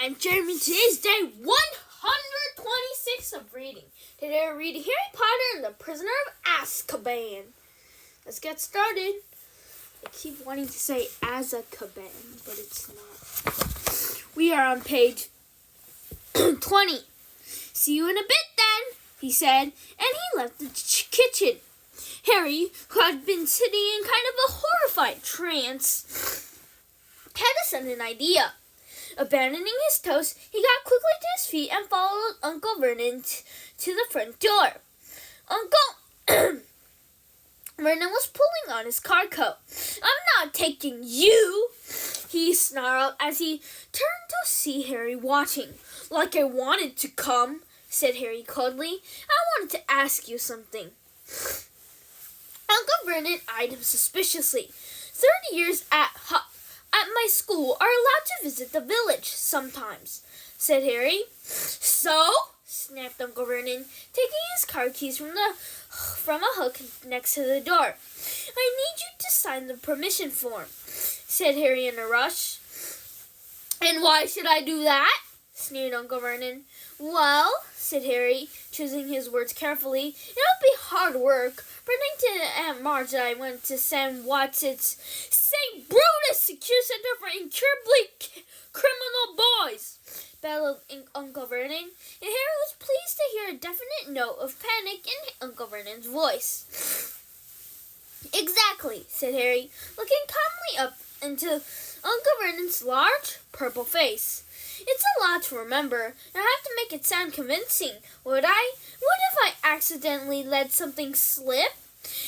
And Jeremy, today's day 126 of reading. Today we're reading Harry Potter and the Prisoner of Azkaban. Let's get started. I keep wanting to say Azkaban, but it's not. We are on page 20. See you in a bit then, he said, and he left the kitchen. Harry, who had been sitting in kind of a horrified trance, had a sudden idea. Abandoning his toast, he got quickly to his feet and followed Uncle Vernon to the front door. Uncle Vernon was pulling on his car coat. "I'm not taking you," he snarled as he turned to see Harry watching. "Like I wanted to come," said Harry coldly. "I wanted to ask you something." Uncle Vernon eyed him suspiciously. 30 years at my school are allowed to visit the village sometimes," said Harry. "So?" snapped Uncle Vernon, taking his car keys from a hook next to the door. "I need you to sign the permission form," said Harry in a rush. "And why should I do that?" sneered Uncle Vernon. "Well," said Harry, choosing his words carefully, "it'll be hard work. Pretending to Aunt Marge that I went to St. Watson's St. Brutus Secure Center for Incurably Criminal Boys," bellowed Uncle Vernon, and Harry was pleased to hear a definite note of panic in Uncle Vernon's voice. "Exactly," said Harry, looking calmly up into Uncle Vernon's large, purple face. "It's a lot to remember, and I have to make it sound convincing, would I? What if I accidentally let something slip?"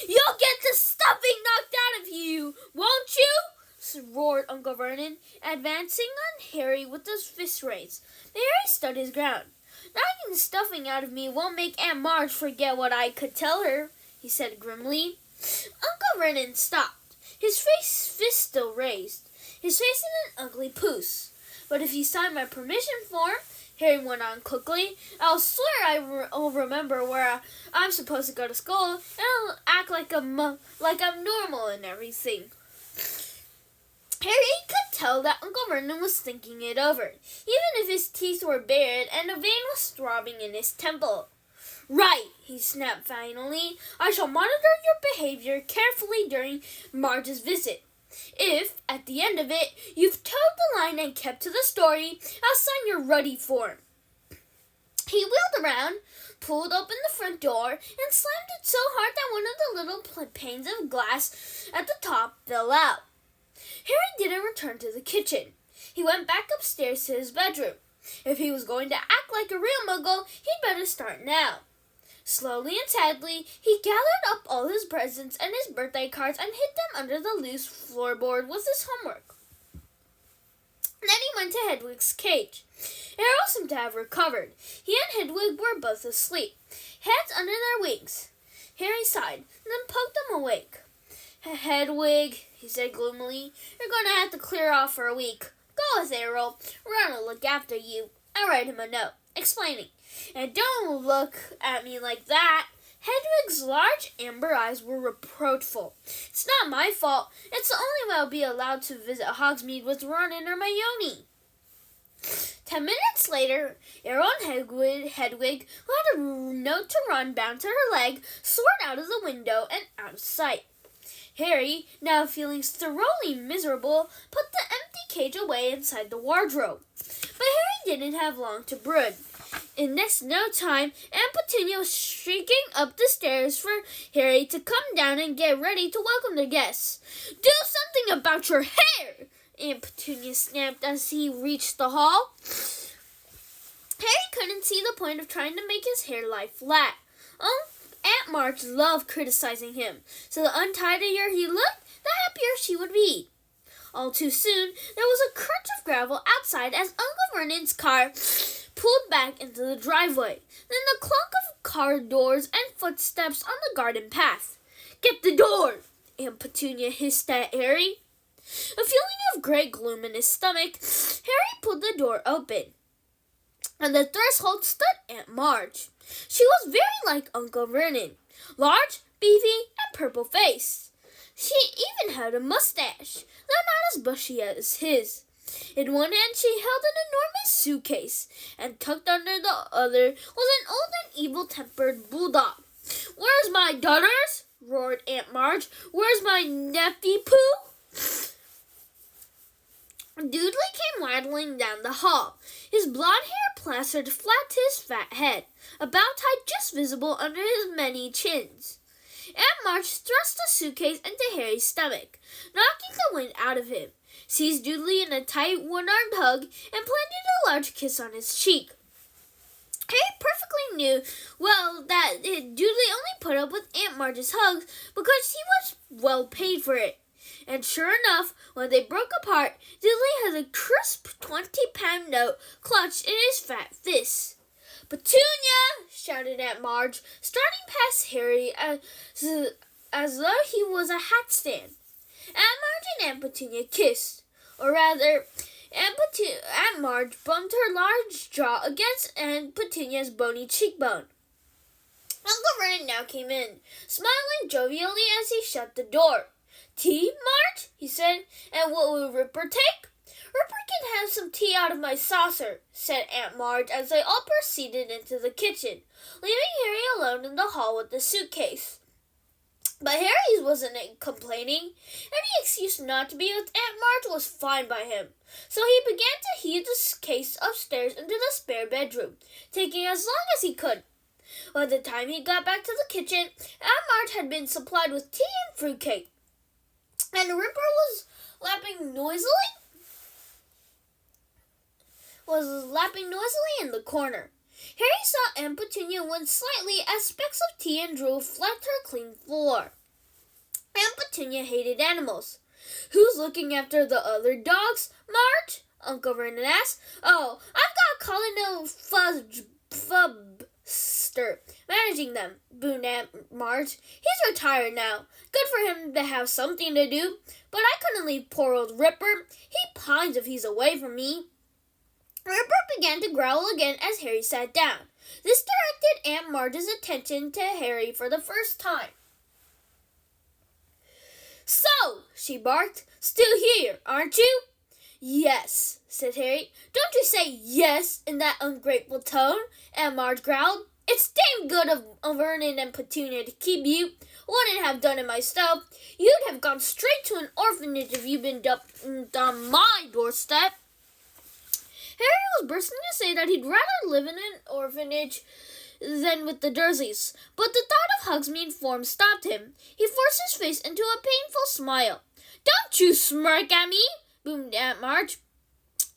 "You'll get the stuffing knocked out of you, won't you?" roared Uncle Vernon, advancing on Harry with his fist raised. But Harry stood his ground. "Knocking the stuffing out of me won't make Aunt Marge forget what I could tell her," he said grimly. Uncle Vernon stopped, his fist still raised, his face in an ugly puce. "But if you sign my permission form," Harry went on quickly, "I'll swear I'll remember where I'm supposed to go to school, and I'll act like I'm normal and everything." Harry could tell that Uncle Vernon was thinking it over, even if his teeth were bared and a vein was throbbing in his temple. "Right," he snapped finally. "I shall monitor your behavior carefully during Marge's visit. If, at the end of it, you've toed the line and kept to the story, I'll sign your ruddy form." He wheeled around, pulled open the front door, and slammed it so hard that one of the little panes of glass at the top fell out. Harry didn't return to the kitchen. He went back upstairs to his bedroom. If he was going to act like a real muggle, he'd better start now. Slowly and sadly, he gathered up all his presents and his birthday cards and hid them under the loose floorboard with his homework. Then he went to Hedwig's cage. Errol seemed to have recovered. He and Hedwig were both asleep, heads under their wings. Harry sighed, then poked them awake. "Hedwig," he said gloomily, "you're going to have to clear off for a week. Go with Errol. Ron will look after you." I write him a note, explaining, "And don't look at me like that." Hedwig's large amber eyes were reproachful. "It's not my fault. It's the only way I'll be allowed to visit Hogsmeade with Ron and Hermione." 10 minutes later, Errol and Hedwig, who had a note to Ron bound to her leg, soared out of the window and out of sight. Harry, now feeling thoroughly miserable, put the empty cage away inside the wardrobe. But Harry didn't have long to brood. In no time, Aunt Petunia was shrieking up the stairs for Harry to come down and get ready to welcome the guests. "Do something about your hair!" Aunt Petunia snapped as he reached the hall. Harry couldn't see the point of trying to make his hair lie flat. Aunt Marge loved criticizing him, so the untidier he looked, the happier she would be. All too soon, there was a crunch of gravel outside as Uncle Vernon's car pulled back into the driveway, then the clunk of car doors and footsteps on the garden path. "Get the door!" Aunt Petunia hissed at Harry. A feeling of great gloom in his stomach, Harry pulled the door open. On the threshold stood Aunt Marge. She was very like Uncle Vernon, large, beefy, and purple-faced. She even had a mustache, though not as bushy as his. In one hand she held an enormous suitcase, and tucked under the other was an old and evil-tempered bulldog. "Where's my daughters?" roared Aunt Marge. "Where's my nephew Pooh?" Dudley came waddling down the hall, his blond hair plastered flat to his fat head, a bow tie just visible under his many chins. Aunt March thrust the suitcase into Harry's stomach, knocking the wind out of him, seized Dudley in a tight one-armed hug, and planted a large kiss on his cheek. Harry perfectly knew well that Dudley only put up with Aunt March's hugs because he was well paid for it. And sure enough, when they broke apart, Dudley had a crisp 20-pound note clutched in his fat fists. "Petunia!" shouted Aunt Marge, starting past Harry as though he was a hat stand. Aunt Marge and Aunt Petunia kissed, or rather, Aunt Marge bumped her large jaw against Aunt Petunia's bony cheekbone. Uncle Vernon now came in, smiling jovially as he shut the door. "Tea, Marge?" he said. "And what will Ripper take?" "Ripper can have some tea out of my saucer," said Aunt Marge as they all proceeded into the kitchen, leaving Harry alone in the hall with the suitcase. But Harry wasn't complaining. Any excuse not to be with Aunt Marge was fine by him, so he began to heave the case upstairs into the spare bedroom, taking as long as he could. By the time he got back to the kitchen, Aunt Marge had been supplied with tea and fruitcake, and Ripper was lapping noisily in the corner. Harry saw Aunt Petunia wince slightly as specks of tea and drool flecked her clean floor. Aunt Petunia hated animals. "Who's looking after the other dogs, Marge?" Uncle Vernon asked. "Oh, I've got Colonel Fubster managing them," boomed Aunt Marge. "He's retired now. Good for him to have something to do. But I couldn't leave poor old Ripper. He pines if he's away from me." Ripper began to growl again as Harry sat down. This directed Aunt Marge's attention to Harry for the first time. "So," she barked, "still here, aren't you?" "Yes," said Harry. "Don't you say yes in that ungrateful tone," Aunt Marge growled. "It's damn good of Vernon and Petunia to keep you. Wouldn't have done it myself. You'd have gone straight to an orphanage if you'd been dumped on my doorstep." Harry was bursting to say that he'd rather live in an orphanage than with the Dursleys, but the thought of Hogsmeade form stopped him. He forced his face into a painful smile. "Don't you smirk at me," boomed Aunt Marge.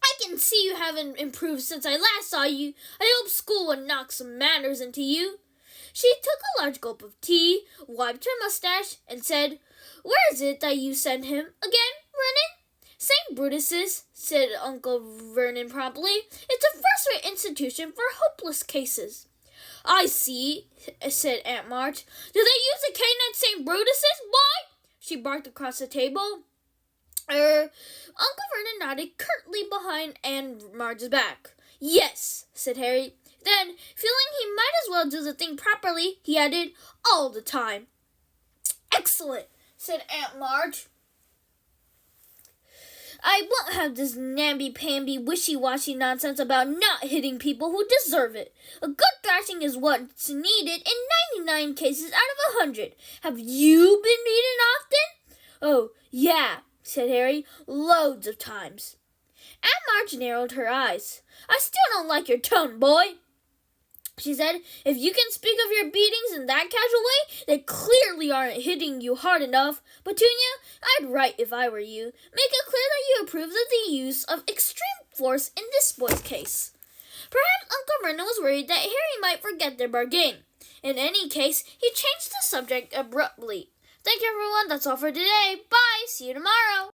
"I can see you haven't improved since I last saw you. I hope school would knock some manners into you." She took a large gulp of tea, wiped her mustache, and said, "Where is it that you sent him again, Vernon?" "St. Brutus's," said Uncle Vernon promptly. "It's a first-rate institution for hopeless cases." "I see," said Aunt Marge. "Do they use a cane at St. Brutus's, boy?" she barked across the table. Uncle Vernon nodded curtly behind Aunt Marge's back. "Yes," said Harry. Then, feeling he might as well do the thing properly, he added, "all the time." "Excellent," said Aunt Marge. "I won't have this namby-pamby, wishy-washy nonsense about not hitting people who deserve it. A good thrashing is what's needed in 99 cases out of 100. Have you been beaten often?" "Oh, yeah," said Harry, "loads of times." Aunt Marge narrowed her eyes. "I still don't like your tone, boy," she said. "If you can speak of your beatings in that casual way, they clearly aren't hitting you hard enough. Petunia, I'd write if I were you. Make it clear that you approve of the use of extreme force in this boy's case." Perhaps Uncle Vernon was worried that Harry might forget their bargain. In any case, he changed the subject abruptly. "Thank you, everyone. That's all for today. Bye. See you tomorrow."